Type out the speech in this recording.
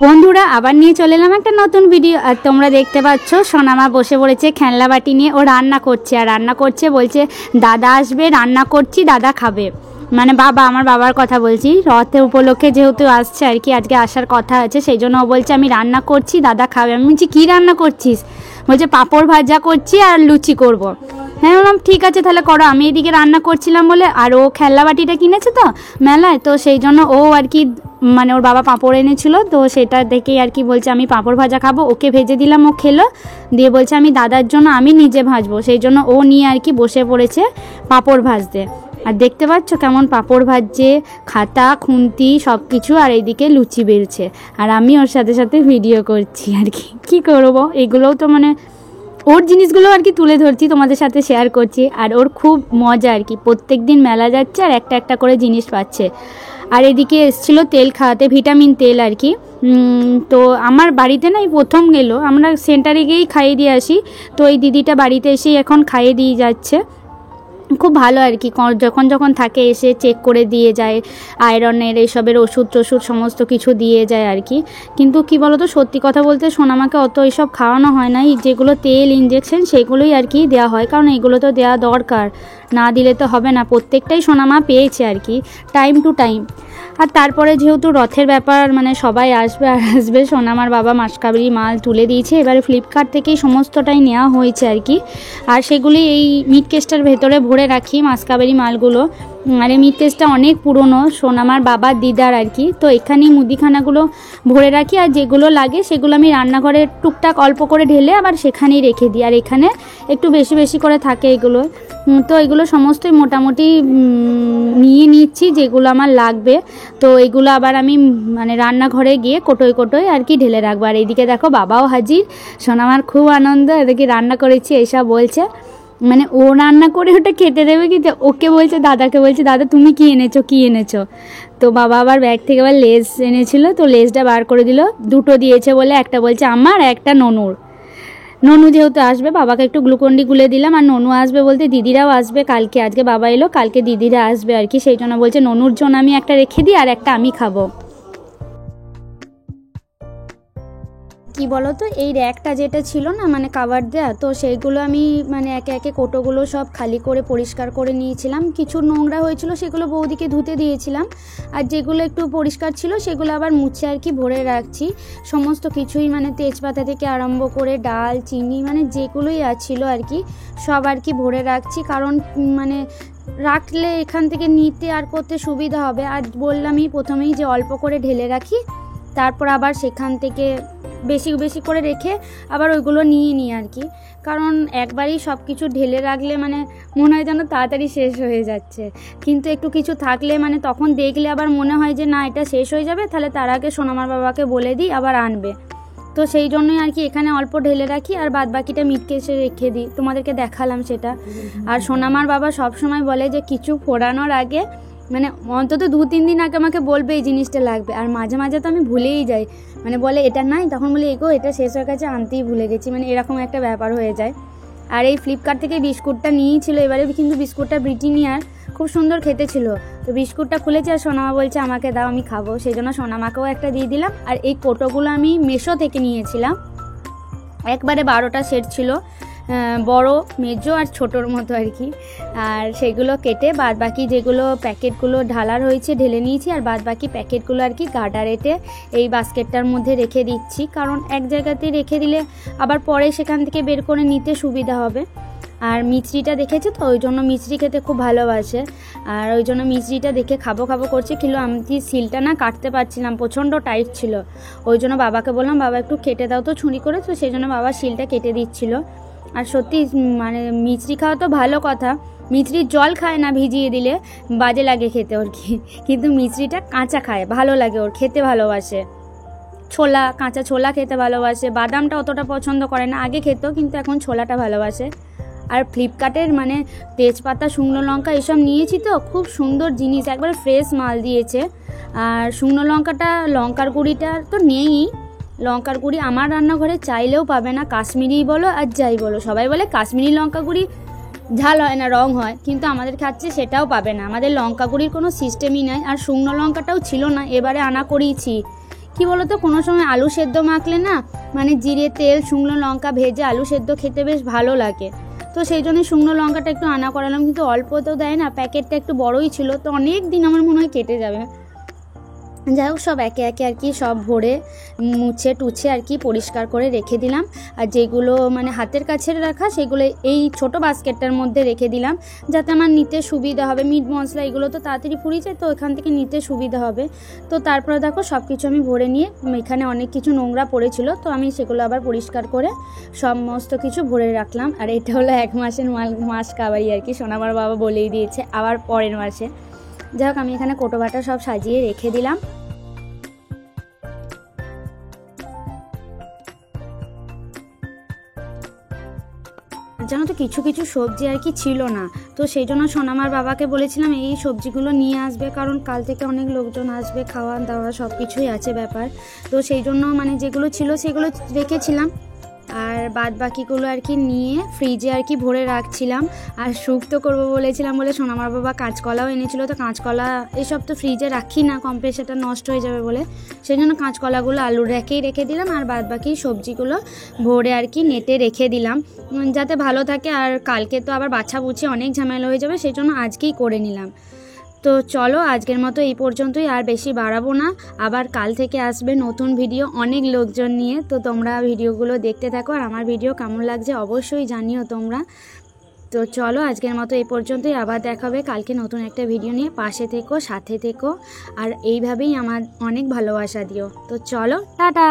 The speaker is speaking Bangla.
বন্ধুরা আবার নিয়ে চলে এলাম একটা নতুন ভিডিও। আর তোমরা দেখতে পাচ্ছ সোনামা বসে পড়েছে খেলনা বাটি নিয়ে। ও রান্না করছে আর রান্না করছে, বলছে দাদা আসবে, রান্না করছি, দাদা খাবে। মানে বাবা, আমার বাবার কথা বলছি। রথের উপলক্ষে যেহেতু আসছে আর কি, আজকে আসার কথা আছে, সেই জন্য ও বলছে আমি রান্না করছি, দাদা খাবে। আমি বলছি কী রান্না করছিস? বলছে পাঁপড় ভাজা করছি আর লুচি করব। হ্যাঁ বললাম ঠিক আছে তাহলে করো। আমি এদিকে রান্না করছিলাম বলে, আর ও খেলনা বাটিটা কিনেছে তো মেলায়, তো সেই জন্য ও আর কি মানে ওর বাবা পাঁপড় এনেছিল, তো সেটা দেখেই আর কি বলছে আমি পাঁপড় ভাজা খাবো। ওকে ভেজে দিলাম, ও খেলো, দিয়ে বলছে আমি দাদার জন্য আমি নিজে ভাজবো। সেই জন্য ও নিয়ে আর কি বসে পড়েছে পাঁপড় ভাজতে। আর দেখতে পাচ্ছ কেমন পাঁপড় ভাজছে, খাতা খুন্তি সব কিছু, আর এইদিকে লুচি বেলছে, আর আমি ওর সাথে সাথে ভিডিও করছি আর কি। কী করবো, এগুলোও তো মানে ওর জিনিসগুলো আর কি তুলে ধরছি, তোমাদের সাথে শেয়ার করছি। আর ওর খুব মজা আর কি, প্রত্যেক দিন মেলা যাচ্ছে আর একটা একটা করে জিনিস পাচ্ছে। আর এদিকে এসেছিলো তেল খাওয়াতে, ভিটামিন তেল আর কি। তো আমার বাড়িতে না এই প্রথম গেলো, আমরা সেন্টারে গিয়েই খাইয়ে দিয়ে আসি, তো এই দিদিটা বাড়িতে এসেই এখন খাইয়ে দিয়ে যাচ্ছে। খুব ভালো আর কি, যখন যখন থাকে এসে চেক করে দিয়ে যায়, আয়রনের এইসবের ওষুধ টষুধ সমস্ত কিছু দিয়ে যায় আর কি। কিন্তু কি বলো তো, সত্যি কথা বলতে সোনামাকে অত এইসব খাওয়ানো হয় না, যেগুলো তেল ইঞ্জেকশন সেগুলোই আর কি দেওয়া হয়, কারণ এগুলো তো দেওয়া দরকার, না দিলে তো হবে না। প্রত্যেকটাই সোনামা পেয়েছে আর কি, টাইম টু টাইম। আর তারপরে যেহেতু রথের ব্যাপার, মানে সবাই আসবে আর আসবে, সোনামার বাবা মাসকাবারি মাল তুলে দিয়েছে, এবারে ফ্লিপকার্ট থেকেই সমস্তটাই নেওয়া হয়েছে আর কি। আর সেগুলি এই মিট কেসটার ভেতরে ভরে রাখি মাসকাবারি মালগুলো। আর এই মিট কেসটা অনেক পুরনো, সোনামার বাবার দিদার আর কি। তো এখানেই মুদিখানাগুলো ভরে রাখি, আর যেগুলো লাগে সেগুলো আমি রান্নাঘরে টুকটাক অল্প করে ঢেলে আবার সেখানেই রেখে দিই। আর এখানে একটু বেশি বেশি করে থাকে এগুলো, তো এগুলো সমস্তই মোটামুটি নিয়ে নিচ্ছি যেগুলো আমার লাগবে। তো এগুলো আবার আমি মানে রান্নাঘরে গিয়ে কোটোয় কোটোয় আর কি ঢেলে রাখবো। আর এইদিকে দেখো বাবাও হাজির, সোনামার খুব আনন্দ, এদিকে রান্না করেছি এইসব বলছে। মানে ও রান্না করে ওটা খেতে দেবে, কিন্তু ওকে বলছে, দাদাকে বলছে দাদা তুমি কি এনেছো, কি এনেছো? তো বাবা আবার ব্যাগ থেকে আবার লেস এনেছিল, তো লেসটা বার করে দিল, দুটো দিয়েছে বলে, একটা বলছে আমার, একটা ননুর। ননু যেহেতু আসবে, বাবাকে একটু গ্লুকন্ডি গুলে দিলাম। আর ননু আসবে বলতে দিদিরাও আসবে কালকে, আজকে বাবা এলো, কালকে দিদিরা আসবে আর কি। সেই জন্য বলছে ননুর জন্য আমি একটা রেখে দিই আর একটা আমি খাবো। কি বলো তো, এই র্যাকটা যেটা ছিল না মানে কাভার দেওয়া, তো সেইগুলো আমি মানে একে একে কোটোগুলো সব খালি করে পরিষ্কার করে নিয়েছিলাম। কিছু নোংরা হয়েছিল সেগুলো বৌদিকে ধুতে দিয়েছিলাম, আর যেগুলো একটু পরিষ্কার ছিল সেগুলো আবার মুছে আর কি ভরে রাখছি। সমস্ত কিছুই মানে তেজপাতা থেকে আরম্ভ করে ডাল চিনি মানে যেগুলোই ছিল আর কি সব আর কি ভরে রাখছি, কারণ মানে রাখলে এখান থেকে নিতে আর করতে সুবিধা হবে। আর বললামই প্রথমেই যে অল্প করে ঢেলে রাখি, তারপর আবার সেখান থেকে বেশি বেশি করে রেখে আবার ওইগুলো নিয়ে নিই আর কি। কারণ একবারই সব কিছু ঢেলে রাখলে মানে মনে হয় যেন তাড়াতাড়ি শেষ হয়ে যাচ্ছে, কিন্তু একটু কিছু থাকলে মানে তখন দেখলে আবার মনে হয় যে না এটা শেষ হয়ে যাবে, তাহলে তার আগে সোনামার বাবাকে বলে দিই আবার আনবে। তো সেই জন্যই আর কি এখানে অল্প ঢেলে রাখি, আর বাদ বাকিটা মিটকে এসে রেখে দিই, তোমাদেরকে দেখালাম সেটা। আর সোনামার বাবা সবসময় বলে যে কিছু ফোড়ানোর আগে মানে অন্তত 2-3 দিন আগে আমাকে বলবে এই জিনিসটা লাগবে, আর মাঝে মাঝে তো আমি ভুলেই যাই, মানে বলে এটা নাই, তখন বলি এগো এটা শেষ হয়ে গেছে, আনতেই ভুলে গেছি, মানে এরকম একটা ব্যাপার হয়ে যায়। আর এই ফ্লিপকার্ট থেকে বিস্কুটটা নিয়েছিল এবারে, কিন্তু বিস্কুটটা ব্রিটানিয়ার, খুব সুন্দর খেতে ছিল। তো বিস্কুটটা খুলেছে আর সোনামা বলছে আমাকে দাও আমি খাবো, সেই জন্য সোনামাকেও একটা দিয়ে দিলাম। আর এই কোটোগুলো আমি মেশো থেকে নিয়েছিলাম, একবারে 12টা সেট ছিল, বড় মেজো আর ছোটোর মতো আর কি। আর সেগুলো কেটে বাদ বাকি যেগুলো প্যাকেটগুলো ঢালার হয়েছে ঢেলে নিয়েছি, আর বাদ বাকি প্যাকেটগুলো আর কি গার্ডারেতে এই বাস্কেটটার মধ্যে রেখে দিচ্ছি, কারণ এক জায়গাতেই রেখে দিলে আবার পরে সেখান থেকে বের করে নিতে সুবিধা হবে। আর মিচড়িটা দেখেছে তো, ওই জন্য মিচড়ি খেতে খুব ভালোবাসে, আর ওই জন্য মিচড়িটা দেখে খাবো খাবো করছে, কিন্তু আমি সিলটা না কাটতে পারছিলাম, প্রচণ্ড টাইট ছিল। ওই জন্য বাবাকে বললাম বাবা একটু কেটে দাও তো ছুরি করে, তো সেই জন্য বাবা সিলটা কেটে দিচ্ছিল। আর সত্যি মানে মিচড়ি খাওয়া তো ভালো কথা, মিচড়ির জল খায় না ভিজিয়ে দিলে, বাজে লাগে খেতে ওর কি, কিন্তু মিচড়িটা কাঁচা খায়, ভালো লাগে ওর, খেতে ভালোবাসে। ছোলা, কাঁচা ছোলা খেতে ভালোবাসে, বাদামটা অতটা পছন্দ করে না, আগে খেত কিন্তু এখন ছোলাটা ভালোবাসে। আর ফ্লিপকার্টের মানে তেজপাতা শুকনো লঙ্কা এসব নিয়েছি, তো খুব সুন্দর জিনিস, একবারে ফ্রেশ মাল দিয়েছে। আর শুকনো লঙ্কাটা, লঙ্কার গুঁড়িটা তো নেই, লঙ্কার গুঁড়ি আমার রান্নাঘরে চাইলেও পাবে না, কাশ্মীরি বলো আর যাই বলো, সবাই বলে কাশ্মীরি লঙ্কা গুঁড়ি ঝাল হয় না, রং হয়, কিন্তু আমাদের খাচ্ছে সেটাও পাবে না, আমাদের লঙ্কা গুঁড়ির কোনো সিস্টেমই নাই। আর শুকনো লঙ্কাটাও ছিল না, এবারে আনা করিয়েছি, কি বলো তো, কোনো সময় আলু সেদ্ধ মাখলে না মানে জিরে তেল শুকনো লঙ্কা ভেজে আলু সেদ্ধ খেতে বেশ ভালো লাগে। তো সেই জন্যই শুকনো লঙ্কাটা একটু আনা করালাম, কিন্তু অল্প তো দেয় না, প্যাকেটটা একটু বড়ই ছিল, তো অনেক দিন আমার মনে হয় কেটে যাবে। যাই হোক, সব একে একে আর কি সব ভরে মুছে টুছে আর কি পরিষ্কার করে রেখে দিলাম। আর যেগুলো মানে হাতের কাছে রাখা সেগুলো এই ছোট বাস্কেটটার মধ্যে রেখে দিলাম, যাতে আমার নিতে সুবিধা হবে। মিট মশলা এগুলো তো তাড়াতাড়ি ফুরিয়ে যায়, তো এখান থেকে নিতে সুবিধা হবে। তো তারপরে দেখো সব কিছু আমি ভরে নিয়ে, এখানে অনেক কিছু নোংরা পড়েছিল, তো আমি সেগুলো আবার পরিষ্কার করে সমস্ত কিছু ভরে রাখলাম। আর এটা হলো 1 মাসের মাস কাবারি আর কি, সোনামার বাবা বলেই দিয়েছে আবার পরের মাসে। যাই হোক, আমি এখানে কোটো বাটা সব সাজিয়ে রেখে দিলাম। জানো তো কিছু কিছু সবজি আর কি ছিল না, তো সেই জন্য সোনামার বাবাকে বলেছিলাম এই সবজিগুলো নিয়ে আসবে, কারণ কাল থেকে অনেক লোকজন আসবে, খাওয়া দাওয়া সব কিছুই আছে ব্যাপার। তো সেই জন্য মানে যেগুলো ছিল সেগুলো রেখেছিলাম, আর বাদ বাকিগুলো আর কি নিয়ে ফ্রিজে আর কি ভরে রাখছিলাম। আর শুক্তো করবো বলেছিলাম বলে সোনামার বাবা কাঁচকলাও এনেছিল, তো কাঁচকলা এসব তো ফ্রিজে রাখি না, কম্প্রেসারটা নষ্ট হয়ে যাবে বলে, সেই জন্য কাঁচকলাগুলো আলুর রেখেই রেখে দিলাম। আর বাদ বাকি সবজিগুলো ভরে আর কি নেটে রেখে দিলাম, যাতে ভালো থাকে। আর কালকে তো আবার বাছাবুছি অনেক ঝামেলা হয়ে যাবে, সেই জন্য আজকেই করে নিলাম। তো চলো আজকের মতো এই পর্যন্তই, আর বেশি বাড়াবো না। আবার কাল থেকে আসবে নতুন ভিডিও অনেক লোকজন নিয়ে, তো তোমরা ভিডিওগুলো দেখতে থাকো। আর আমার ভিডিও কেমন লাগছে অবশ্যই জানিও তোমরা। তো চলো আজকের মতো এই পর্যন্তই, আবার দেখাবে কালকে নতুন একটা ভিডিও নিয়ে। পাশে থেকো, সাথে থেকো, আর এইভাবেই আমার অনেক ভালোবাসা দিও। তো চলো, টাটা।